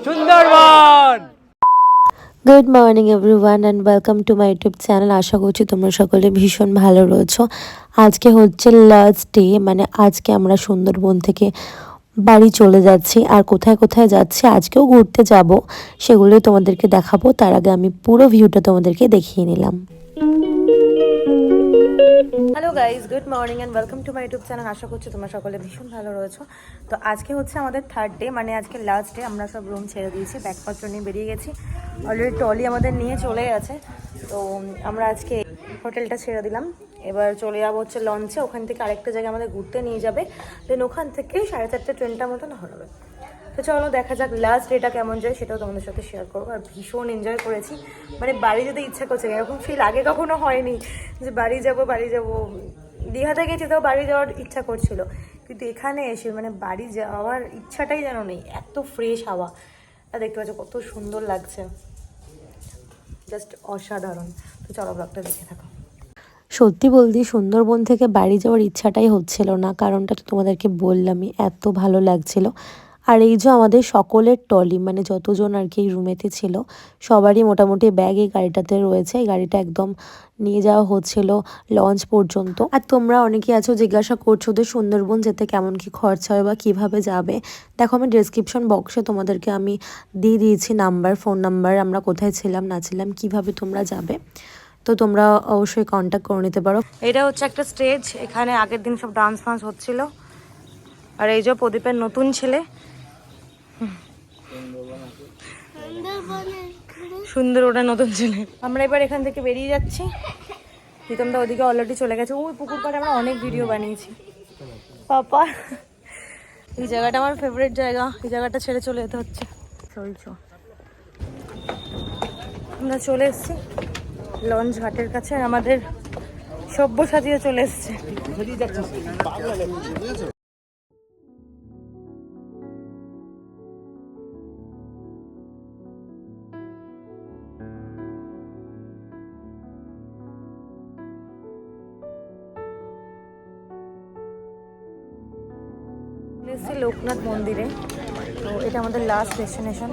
Sundarban. Good morning everyone and welcome to my YouTube channel. আশা করছি তোমরা সকলে ভীষণ ভালো রয়েছো। আজকে হচ্ছে লাস্ট ডে, মানে আজকে আমরা সুন্দরবন থেকে বাড়ি চলে যাচ্ছি। আর কোথায় কোথায় যাচ্ছি, আজকেও ঘুরতে যাব, সেগুলোই তোমাদেরকে দেখাবো। তার আগে আমি পুরো ভিউটা তোমাদেরকে দেখিয়ে নিলাম। Hello guys, good morning and welcome to my YouTube channel. আশা করছি তোমরা সকলে ভীষণ ভালো রয়েছো। তো আজকে হচ্ছে আমাদের থার্ড ডে, মানে আজকে লাস্ট ডে। আমরা সব রুম ছেড়ে দিয়েছি, ব্যাগপত্র নিয়ে বেরিয়ে গেছি। অলরেডি ট্রলি আমাদের নিয়ে চলে গেছে। তো আমরা আজকে হোটেলটা ছেড়ে দিলাম, এবার চলে যাবো হচ্ছে লঞ্চে। ওখান থেকে আরেকটা জায়গায় আমাদের ঘুরতে নিয়ে যাবে, দেন ওখান থেকে 4:30 ট্রেনটা মতন হবে। তো চলো দেখা যাক লাস্ট ডেটা কেমন যায়, সেটাও তোমাদের সাথে শেয়ার করবো। আর ভীষণ এনজয় করেছি, মানে বাড়ি যেতে ইচ্ছা করছে, এরকম ফিল আগে কখনো হয়নি যে বাড়ি যাব। দীঘাতে গেছি তো বাড়ি যাওয়ার ইচ্ছা করছিল, কিন্তু এখানে এসে মানে বাড়ি যাওয়ার ইচ্ছাটাই যেন নেই। এত ফ্রেশ হাওয়া, আর দেখতে পাচ্ছ কত সুন্দর লাগছে, জাস্ট অসাধারণ। তো চলো ব্লগটা দেখে থাকো। সত্যি বলতে সুন্দরবন থেকে বাড়ি যাওয়ার ইচ্ছাটাই হচ্ছিল না, কারণটা তো তোমাদেরকে বললামই, এত ভালো লাগছিল। আর এই যে আমাদের সকলের ট্রলি, মানে যতজন আর কি এই রুমেতে ছিল, সবারই মোটামুটি ব্যাগ এই গাড়িটাতে রয়েছে। এই গাড়িটা একদম নিয়ে যাওয়া হচ্ছিল লঞ্চ পর্যন্ত। আর তোমরা অনেকে আছো জিজ্ঞাসা করছো যে সুন্দরবন যেতে কেমন কি খরচা হয় বা কিভাবে যাবে। দেখো আমি ডেসক্রিপশন বক্সে তোমাদেরকে আমি দিয়ে দিয়েছি নাম্বার, ফোন নাম্বার, আমরা কোথায় ছিলাম না ছিলাম, কিভাবে তোমরা যাবে। তো তোমরা অবশ্যই কন্ট্যাক্ট করে নিতে পারো। এটা হচ্ছে একটা স্টেজ, এখানে আগের দিন সব ডান্স ফান্স হচ্ছিল। আর এই যে প্রদীপের নতুন ছেলে, সুন্দর, ওটা নতুন ছেলে। আমরা এবার এখান থেকে বেরিয়ে যাচ্ছি। প্রীতমদা ওদিকে অলরেডি চলে গেছে। ওই পুকুর পাড়ে আমরা অনেক ভিডিও বানিয়েছি পাপা। এই জায়গাটা আমার ফেভারিট জায়গা, এই জায়গাটা ছেড়ে চলে যেতে হচ্ছে। চলছো, আমরা চলে এসেছি লঞ্চ ঘাটের কাছে। আর আমাদের সব্যসাচীও চলে এসছে। লোকনাথ মন্দিরে। তো এটা আমাদের লাস্ট ডেস্টিনেশন।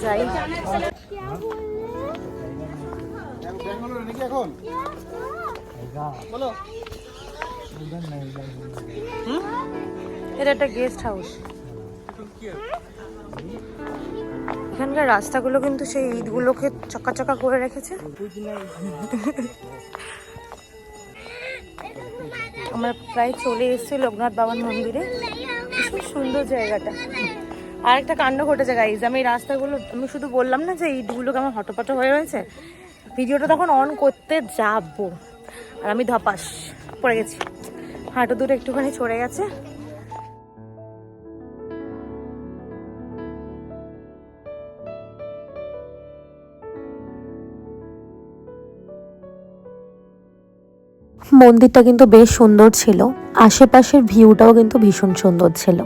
যাই, এটা একটা গেস্ট হাউস। এখানকার রাস্তাগুলো কিন্তু সেই ইটগুলোকে চকা চকা করে রেখেছে। আমরা প্রায় চলে এসেছি লোকনাথ বাবার মন্দিরে। খুব সুন্দর জায়গাটা। আর একটা কাণ্ড ঘটেছে গাইজ, আমি এই রাস্তাগুলো, আমি শুধু বললাম না যে ইটগুলোকে আমার হটপট হয়ে রয়েছে, ভিডিওটা তখন অন করতে যাবো আর আমি ধপাস পড়ে গেছি, হাঁটু দুটো একটুখানি ছড়ে গেছে। মন্দিরটা কিন্তু বেশ সুন্দর ছিল, আশেপাশের ভিউটাও কিন্তু ভীষণ সুন্দর ছিল।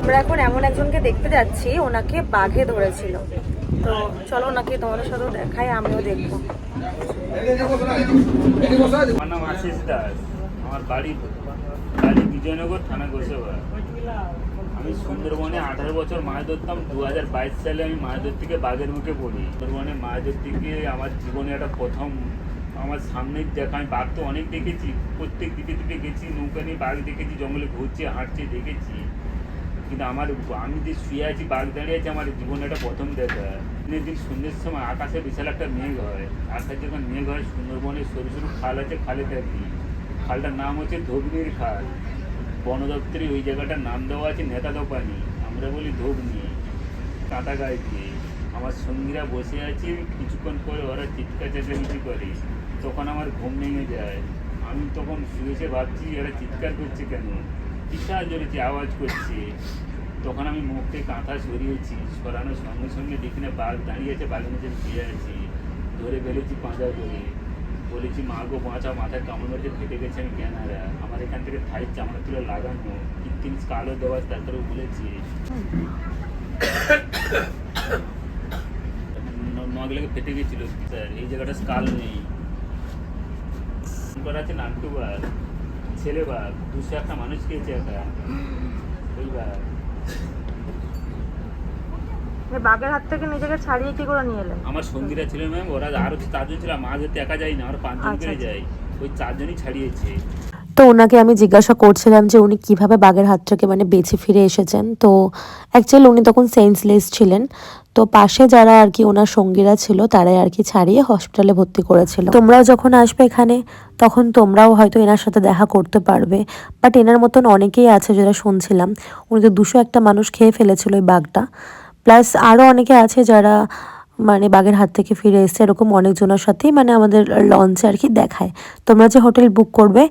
আমরা এখন এমন একজনকে দেখতে যাচ্ছি, ওনাকে বাঘে ধরেছিল। তো চলো ওনাকে তোমাদের সাথে দেখাই, আমিও দেখবো। আমার নাম আশিস দাস, আমার বাড়ি বিজয়নগর, থানা গোসাবা। আমি সুন্দরবনে 18 বছর মাছ ধরতাম। 2022 সালে আমি মাছ ধরতে গিয়ে বাঘের মুখে পড়ি। সুন্দরবনে মাছ ধরতে গিয়ে আমার জীবনে একটা প্রথম, আমার সামনে দেখা। আমি বাঘ তো অনেক দেখেছি, প্রত্যেক দিকে গেছি, নৌকা নিয়ে বাঘ দেখেছি, জঙ্গলে ঘুরছে হাঁটছে দেখেছি, কিন্তু আমি যে শুয়ে আছি, বাঘ দাঁড়িয়ে আছে, আমার জীবনে একটা প্রথম দেখা। দিনের দিন সন্ধ্যের সময় আকাশে বিশাল একটা মেঘ হয়। আকাশে যখন মেঘ হয়, সুন্দরবনের সরু সরু খাল আছে, খালে থাকি। খালটার নাম হচ্ছে ধোবনির খাল। বন দপ্তরে ওই জায়গাটার নাম দেওয়া আছে নেতাদো পানি, আমরা বলি ধোবনি। কাঁটা গায়ে দিয়ে আমার সঙ্গীরা বসে আছি, কিছুক্ষণ পরে ওরা চিৎকার চেঁচামেচি করে, তখন আমার ঘুম ভেঙে যায়। আমি তখন শুয়েছে ভাবছি এরা চিৎকার করছে কেন, বিশাল জোরে আওয়াজ করছে। তখন আমি মুখ থেকে কাঁথা সরিয়েছি, সরানোর সঙ্গে সঙ্গে দেখি না বাঘ দাঁড়িয়ে আছে, বাঘের নিচে শুয়ে আছি। ধরে ফেলেছি পাঁজা করে, বলেছি মা গো বাঁচা, মাথায় কামড় মেরেছে, ফেটে গেছে, আমি জ্ঞানারা। আমার এখান থেকে থাইয়ের চামড়া তুলে লাগানো, কৃত্রিম কালো দেওয়া, তারপরেও বলেছি নখ লেগে ফেটে গেছিল স্যার, এই জায়গাটা স্কাল নেই। আছে নান্টু বাঘ, ছেলে বাঘ, 201টা মানুষ খেয়েছে একা ওই বাঘ। বাঘের হাত থেকে নিজেকে ছাড়িয়ে কি করে নিয়ে এলেন? আমার সঙ্গীরা ছিল ম্যাম, ওরা আরো 4জন ছিল, মাছ ধরতে একা যাই না, আমরা 5জন করে যাই, ওই 4জনই ছাড়িয়েছে। তো ওনাকে আমি জিজ্ঞাসা করছিলাম যে উনি কিভাবে বাঘের হাত থেকে মানে বেঁচে ফিরে এসেছেন। তো অ্যাকচুয়ালি উনি তখন সেন্সলেস ছিলেন। তো পাশে যারা আর কি ওনার সঙ্গীরা ছিল তারাই আর কি ছাড়িয়ে হসপিটালে ভর্তি করেছিল। তোমরাও যখন আসবে এখানে তখন তোমরাও হয়তো এনার সাথে দেখা করতে পারবে। বাট এনার মতন অনেকেই আছে যারা শুনছিলাম, উনি তো 201টা মানুষ খেয়ে ফেলেছিল ওই বাঘটা। প্লাস আরও অনেকে আছে যারা মানে বাঘের হাত থেকে ফিরে এসছে, এরকম অনেকজনের সাথেই মানে আমাদের লঞ্চে আর কি দেখায়। তোমরা যে হোটেল বুক করবে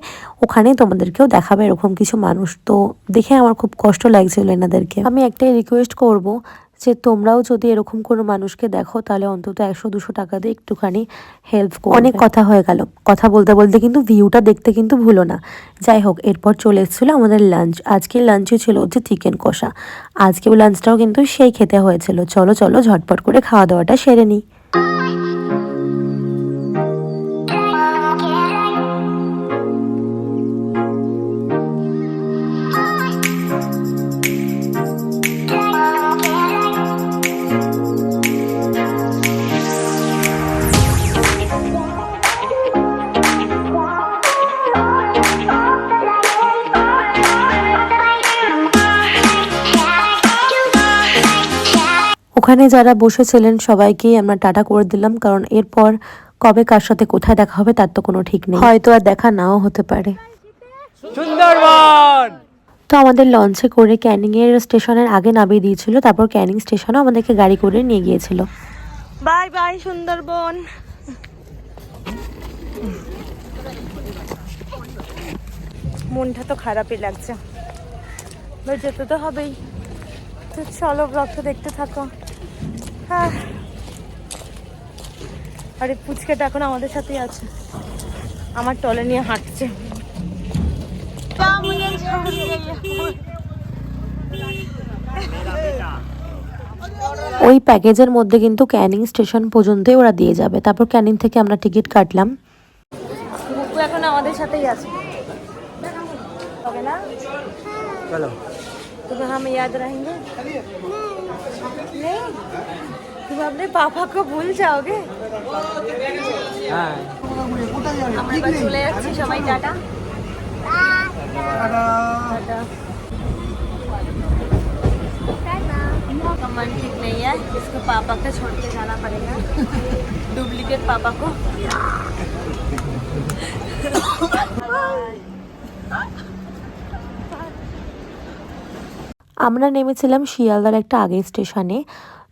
ওখানেই তোমাদেরকেও দেখাবে এরকম কিছু মানুষ। তো দেখে আমার খুব কষ্ট লাগছিল এনাদেরকে। আমি একটাই রিকোয়েস্ট করব যে তোমরাও যদি এরকম কোনো মানুষকে দেখো তাহলে অন্তত 100-200 টাকা দিয়ে একটুখানি হেল্প করো। অনেক কথা হয়ে গেল, কথা বলতে বলতে কিন্তু ভিউটা দেখতে কিন্তু ভুলো না। যাই হোক, এরপর চলে এসেছিলো আমাদের লাঞ্চ। আজকের লাঞ্চে ছিল হচ্ছে চিকেন কষা। আজকেও লাঞ্চটাও কিন্তু সেই খেতে হয়েছিল। চলো চলো ঝটপট করে খাওয়া দাওয়াটা সেরে নিই। ওখানে যারা বসেছিলেন সবাইকেই আমরা টাটা করে দিলাম, কারণ এরপর কবে কার সাথে কোথায় দেখা হবে তার তো কোনো ঠিক নেই, হয়তো আর দেখা নাও হতে পারে। সুন্দরবন। তো আমাদের লঞ্চে করে ক্যানিং এর স্টেশনের আগে নামিয়ে দিয়েছিল, তারপর ক্যানিং স্টেশনে আমাদেরকে গাড়ি করে নিয়ে গিয়েছিল। Bye bye Sundarban. মনটা তো খারাপই লাগছে, যেতে তো হবেই। তো চলো ব্লগটা দেখতে থাকো। হ্যাঁ, আরে পুচকেটা এখন আমাদের সাথেই আছে, আমার টলে নিয়ে হাঁটছে। ওই প্যাকেজের মধ্যে কিন্তু ক্যানিং স্টেশন পর্যন্তই ওরা দিয়ে যাবে, তারপর ক্যানিং থেকে আমরা টিকিট কাটলাম। এখন আমাদের সাথেই আছে, হবে না? চলো। तुम्हें हम याद रहेंगे? नहीं, तुम अपने पापा को भूल जाओगे? আমরা চলে যাচ্ছি সবাই, টাটা। मन ठीक नहीं है, इसको पापा को छोड़ के जाना पड़ेगा, डुप्लीकेट पापा को। আমরা নেমেছিলাম শিয়ালদার একটা আগের স্টেশনে।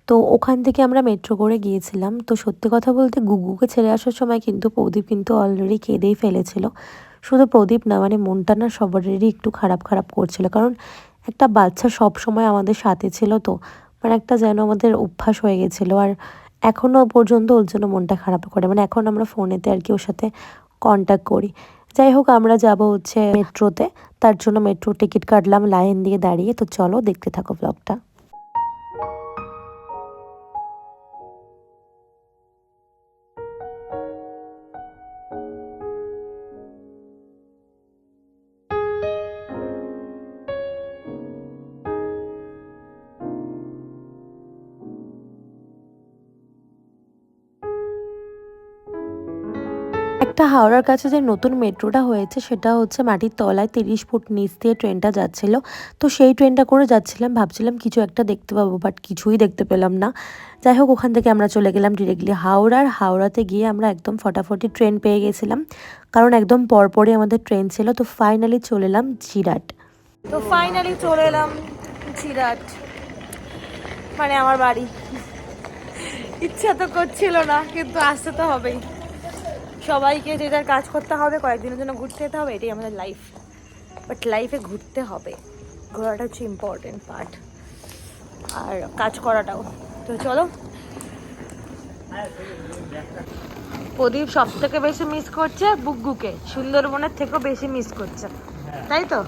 তো ওখান থেকে আমরা মেট্রো করে গিয়েছিলাম। তো সত্যি কথা বলতে গুগুকে ছেড়ে আসার সময় কিন্তু প্রদীপ কিন্তু অলরেডি কেঁদেই ফেলেছিল। শুধু প্রদীপ না, মানে মনটা না সবারই একটু খারাপ খারাপ করছিল, কারণ একটা বাচ্চা সব সময় আমাদের সাথে ছিল। তো মানে একটা যেন আমাদের অভ্যাস হয়ে গেছিলো, আর এখনও পর্যন্ত ওর জন্য মনটা খারাপ করে। মানে এখন আমরা ফোনেতে আর কি ওর সাথে কন্ট্যাক্ট করি। যাই হোক, আমরা যাব হচ্ছে মেট্রোতে, তার জন্য মেট্রো টিকিট কাটলাম লাইন দিয়ে দাঁড়িয়ে। তো চলো দেখতে থাকো ব্লগটা। একটা হাওড়ার কাছে যে নতুন মেট্রোটা হয়েছে সেটা হচ্ছে মাটির তলায় 30 ফুট নিচ দিয়ে ট্রেনটা যাচ্ছিল। তো সেই ট্রেনটা করে যাচ্ছিলাম, ভাবছিলাম কিছু একটা দেখতে পাবো, বাট কিছুই দেখতে পেলাম না। যাই হোক, ওখান থেকে আমরা চলে গেলাম ডিরেক্টলি হাওড়াতে গিয়ে আমরা একদম ফটাফটি ট্রেন পেয়ে গেছিলাম, কারণ একদম পরপরই আমাদের ট্রেন ছিল। তো ফাইনালি চলে এলাম জিরাট। জিরাট মানে আমার বাড়ি। ইচ্ছা তো করছিল না, কিন্তু আসতে তো হবেই। সবাইকে যে যার কাজ করতে হবে, কয়েকদিনের জন্য ঘুরতে যেতে হবে, এটাই আমাদের লাইফ। বাট লাইফে ঘুরতে হবে, ঘোরাটা হচ্ছে ইম্পর্টেন্ট পার্ট, আর কাজ করাটাও। তো চলো। প্রদীপ সব থেকে বেশি মিস করছে বুগ্গুকে, সুন্দরবনের থেকেও বেশি মিস করছে, তাই তো?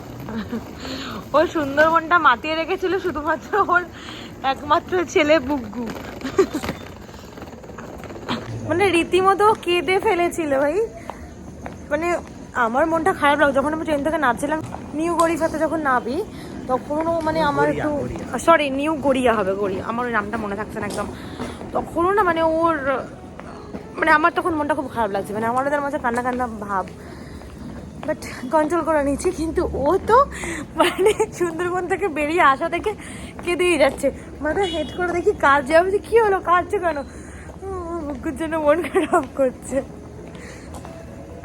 ওর সুন্দরবনটা মাতিয়ে রেখেছিল শুধুমাত্র ওর একমাত্র ছেলে বুগ্গু। মানে রীতিমতো কেঁদে ফেলেছিল ভাই। মানে আমার মনটা খারাপ লাগলো যখন আমি ট্রেন থেকে নামছিলাম। নিউ গড়িয়াতে যখন নামি তখনও মানে আমার একটু সরি নিউ গড়িয়া হবে, গড়িয়া, আমার ওই নামটা মনে থাকছে না একদম। তখনও না মানে ওর মানে আমার তখন মনটা খুব খারাপ লাগছে, মানে আমার ওদের মাঝে কান্না কান্না ভাব, বাট কন্ট্রোল করে নিচ্ছি। কিন্তু ও তো মানে সুন্দরবন থেকে বেরিয়ে আসা থেকে কেঁদেই যাচ্ছে, মানে হেড করে দেখি কাজ যাবে, কি হলো কাঁদছে কেন, বুকুর জন্য মন খারাপ করছে।